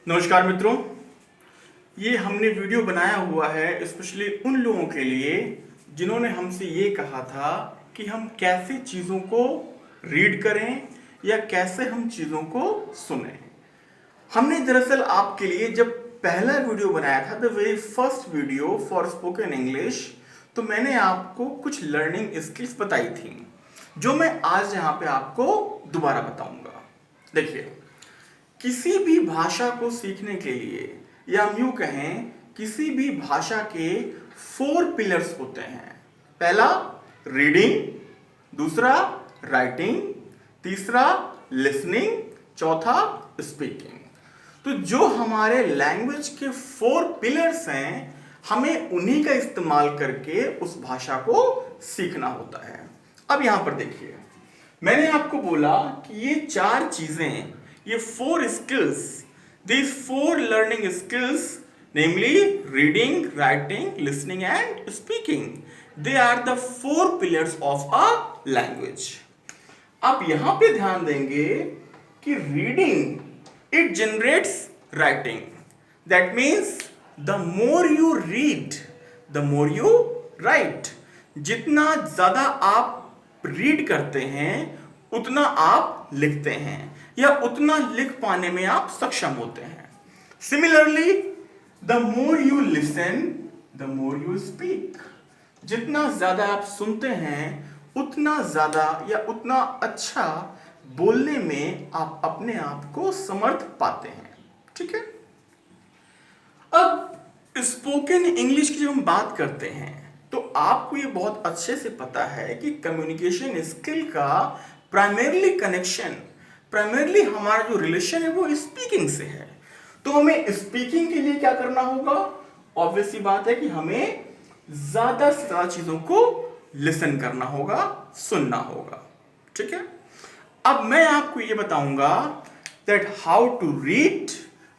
नमस्कार मित्रों, ये हमने वीडियो बनाया हुआ है स्पेशली उन लोगों के लिए जिन्होंने हमसे ये कहा था कि हम कैसे चीज़ों को रीड करें या कैसे हम चीज़ों को सुनें। हमने दरअसल आपके लिए जब पहला वीडियो बनाया था, the very first video for spoken English, तो मैंने आपको कुछ लर्निंग स्किल्स बताई थी जो मैं आज यहाँ पे आपको दोबारा बताऊंगा। देखिए, किसी भी भाषा को सीखने के लिए या हम यूं कहें किसी भी भाषा के 4 पिलर्स होते हैं। पहला रीडिंग, दूसरा राइटिंग, तीसरा लिसनिंग, चौथा स्पीकिंग। तो जो हमारे लैंग्वेज के 4 पिलर्स हैं, हमें उन्हीं का इस्तेमाल करके उस भाषा को सीखना होता है। अब यहां पर देखिए, मैंने आपको बोला कि ये 4 चीजें, ये 4 skills, these 4 learning skills, namely reading, writing, listening and speaking, they are the 4 pillars of a language. आप यहां पे ध्यान देंगे कि reading it generates writing. That means the more you read the more you right. जितना ज्यादा आप read करते हैं उतना आप लिखते हैं या उतना लिख पाने में आप सक्षम होते हैं। Similarly the more you listen the more you speak. जितना ज्यादा आप सुनते हैं उतना ज्यादा या उतना अच्छा बोलने में आप अपने आप को समर्थ पाते हैं। ठीक है। अब स्पोकन इंग्लिश की जब हम बात करते हैं तो आपको ये बहुत अच्छे से पता है कि कम्युनिकेशन स्किल का प्राइमरली हमारा जो रिलेशन है वो स्पीकिंग से है। तो हमें स्पीकिंग के लिए क्या करना होगा? ऑब्वियस सी बात है कि हमें ज्यादा से ज्यादा चीजों को लिसन करना होगा, सुनना होगा। ठीक है। अब मैं आपको ये बताऊंगा that how to read,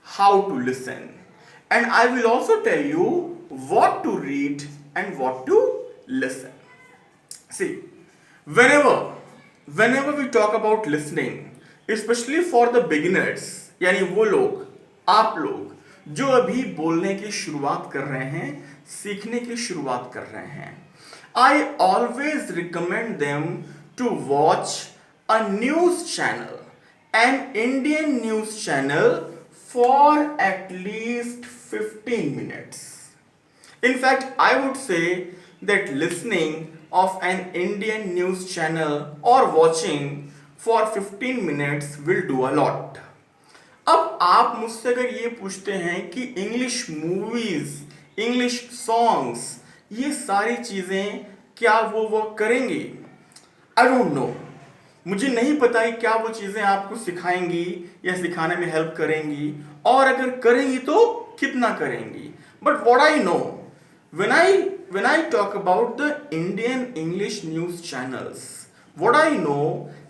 how to listen, and I will also tell you what to read and what to listen. See, whenever we talk about listening, especially for the beginners, यानी वो लोग, आप लोग जो अभी बोलने की शुरुआत कर रहे हैं, सीखने की शुरुआत कर रहे हैं, I always recommend them to watch a news channel, an Indian news channel, for at least 15 minutes. In fact, I would say that listening of an Indian news channel or watching for 15 minutes will do a lot. अब आप मुझसे अगर ये पूछते हैं कि English movies, English songs, ये सारी चीजें क्या वो करेंगी? I don't know. मुझे नहीं पता कि क्या वो चीजें आपको सिखाएंगी या सिखाने में हेल्प करेंगी, और अगर करेंगी तो कितना करेंगी। But what I know, when I talk about the Indian English news channels, what I know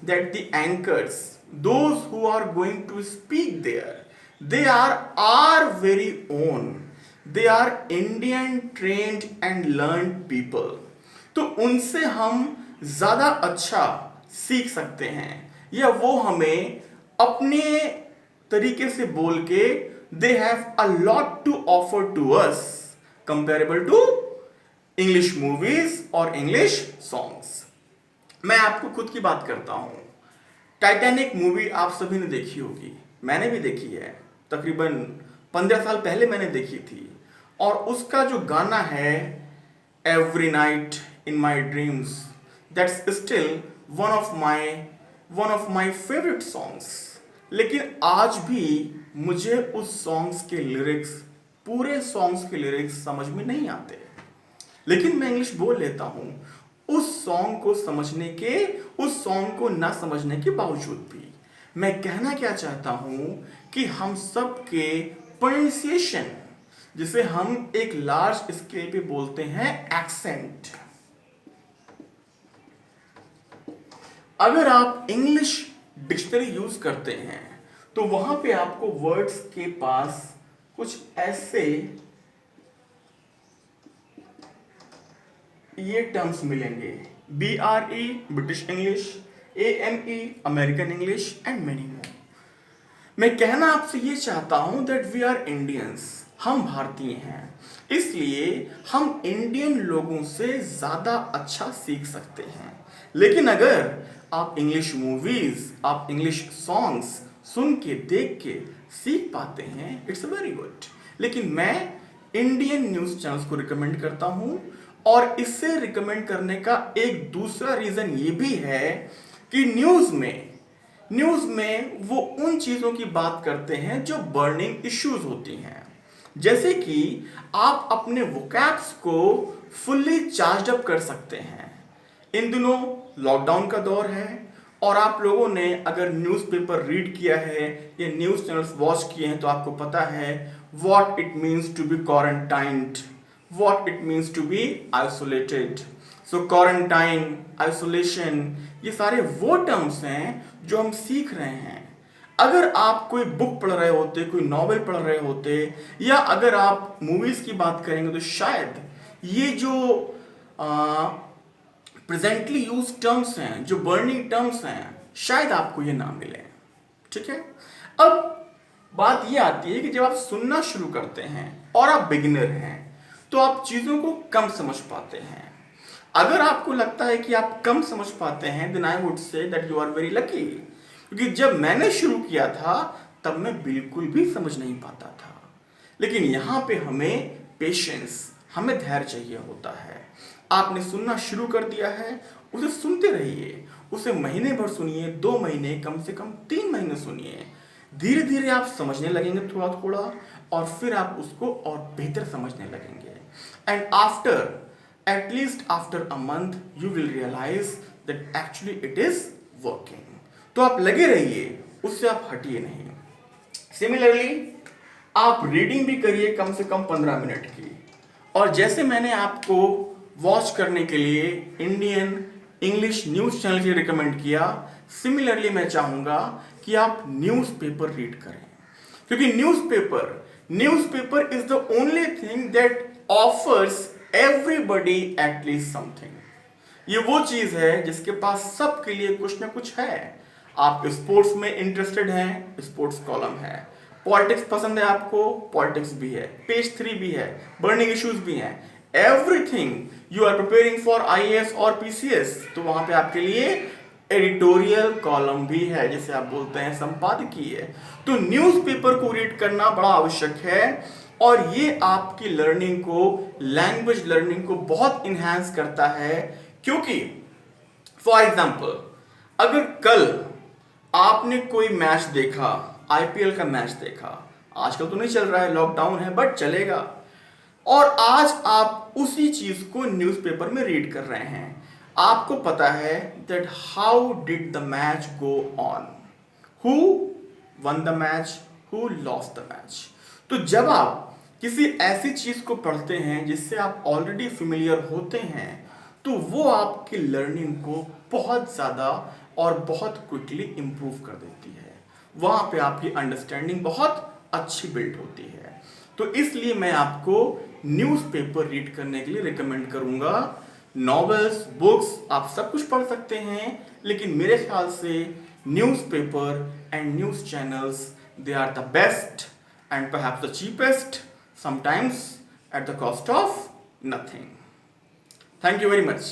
that the anchors, those who are going to speak there, they are our very own. They are Indian trained and learned people. तो उनसे हम ज्यादा अच्छा सीख सकते हैं या वो हमें अपने तरीके से बोल के they have a lot to offer to us comparable to English movies और इंग्लिश सॉन्ग्स। मैं आपको खुद की बात करता हूं। टाइटैनिक मूवी आप सभी ने देखी होगी, मैंने भी देखी है। तकरीबन 15 साल पहले मैंने देखी थी, और उसका जो गाना है every night in my dreams, that's still one of my favourite songs. लेकिन आज भी मुझे उस सॉन्ग्स के लिरिक्स, पूरे सॉन्ग्स के लिरिक्स समझ में नहीं आते, लेकिन मैं इंग्लिश बोल लेता हूं उस सॉन्ग को समझने के, उस सॉन्ग को ना समझने के बावजूद भी। मैं कहना क्या चाहता हूं कि हम सब के प्रोनाउंसिएशन, जिसे हम एक लार्ज स्केल पे बोलते हैं एक्सेंट, अगर आप इंग्लिश डिक्शनरी यूज करते हैं तो वहां पे आपको वर्ड्स के पास कुछ ऐसे ये टर्म्स मिलेंगे: BRE British English, AME American English, and many more. मैं कहना आपसे ये चाहता हूं दैट वी आर इंडियंस, हम भारतीय हैं, इसलिए हम इंडियन लोगों से ज़्यादा अच्छा सीख सकते हैं। लेकिन अगर आप इंग्लिश मूवीज़, आप इंग्लिश सॉन्ग्स सुन के देख के सीख पाते हैं, इट्स वेरी गुड। लेकिन मैं इंडियन न्यूज़ चैनल्स को रिकमेंड करता हूं, और इससे रिकमेंड करने का एक दूसरा रीज़न ये भी है कि न्यूज़ में वो उन चीज़ों की बात करते हैं जो बर्निंग इश्यूज होती हैं। जैसे कि आप अपने वोकैब्स को फुल्ली चार्ज अप कर सकते हैं। इन दिनों लॉकडाउन का दौर है, और आप लोगों ने अगर न्यूज़पेपर रीड किया है या न्यूज़ चैनल्स वॉच किए हैं तो आपको पता है what it means to be quarantined, what it means to be isolated. So quarantine, isolation, ये सारे वो टर्म्स हैं जो हम सीख रहे हैं। अगर आप कोई बुक पढ़ रहे होते, कोई नॉवेल पढ़ रहे होते, या अगर आप मूवीज की बात करेंगे, तो शायद ये जो प्रेजेंटली यूज टर्म्स हैं, जो बर्निंग टर्म्स हैं, शायद आपको ये ना मिले। ठीक है। अब बात ये आती है कि जब आप सुनना शुरू करते हैं और आप बिगिनर हैं तो आप चीज़ों को कम समझ पाते हैं। अगर आपको लगता है कि आप कम समझ पाते हैं, then I would say that you are very lucky, क्योंकि जब मैंने शुरू किया था तब मैं बिल्कुल भी समझ नहीं पाता था। लेकिन यहाँ पे हमें पेशेंस, हमें धैर्य चाहिए होता है। आपने सुनना शुरू कर दिया है, उसे सुनते रहिए, उसे महीने भर सुनिए, 2 महीने, कम से कम 3 महीने सुनिए। धीरे धीरे आप समझने लगेंगे थोड़ा थोड़ा, और फिर आप उसको और बेहतर समझने लगेंगे। And after, at least after a month, you will realize that actually it is working. तो आप लगे रहिए, उससे आप हटिए नहीं। सिमिलरली आप रीडिंग भी करिए कम से कम 15 मिनट की, और जैसे मैंने आपको वॉच करने के लिए इंडियन इंग्लिश न्यूज़ चैनल की रिकमेंड किया, सिमिलरली मैं चाहूँगा कि आप न्यूज़पेपर रीड करें, क्योंकि newspaper is the only thing that offers everybody at least something. ये वो चीज है जिसके पास सबके लिए कुछ ना कुछ है। आप स्पोर्ट्स में इंटरेस्टेड हैं, स्पोर्ट्स कॉलम है। पॉलिटिक्स पसंद है आपको, पॉलिटिक्स भी है, पेज 3 भी है, बर्निंग इश्यूज भी हैं। Everything you are preparing for IAS और पीसीएस, तो वहां पे आपके लिए एडिटोरियल कॉलम भी है, जिसे आप बोलते हैं संपादकीय। तो न्यूज़पेपर को रीड करना बड़ा आवश्यक है, और ये आपकी लर्निंग को, लैंग्वेज लर्निंग को बहुत इन्हांस करता है। क्योंकि फॉर एग्जाम्पल, अगर कल आपने कोई मैच देखा, आईपीएल का मैच देखा, आजकल तो नहीं चल रहा है, लॉकडाउन है, बट चलेगा, और आज आप उसी चीज को न्यूज़पेपर में रीड कर रहे हैं, आपको पता है that how did the match go on, who one the match, who lost the match. तो जब आप किसी ऐसी चीज को पढ़ते हैं जिससे आप ऑलरेडी फेमिलियर होते हैं, तो वो आपकी लर्निंग को बहुत ज़्यादा और बहुत क्विकली इंप्रूव कर देती है। वहाँ पे आपकी अंडरस्टैंडिंग बहुत अच्छी बिल्ड होती है। तो इसलिए मैं आपको न्यूज़पेपर रीड करने के लिए रिकमेंड करूँगा। नॉवेल्स, बुक्स आप सब कुछ पढ़ सकते हैं, लेकिन मेरे ख्याल से newspaper and news channels, they are the best and perhaps the cheapest, sometimes at the cost of nothing. Thank you very much.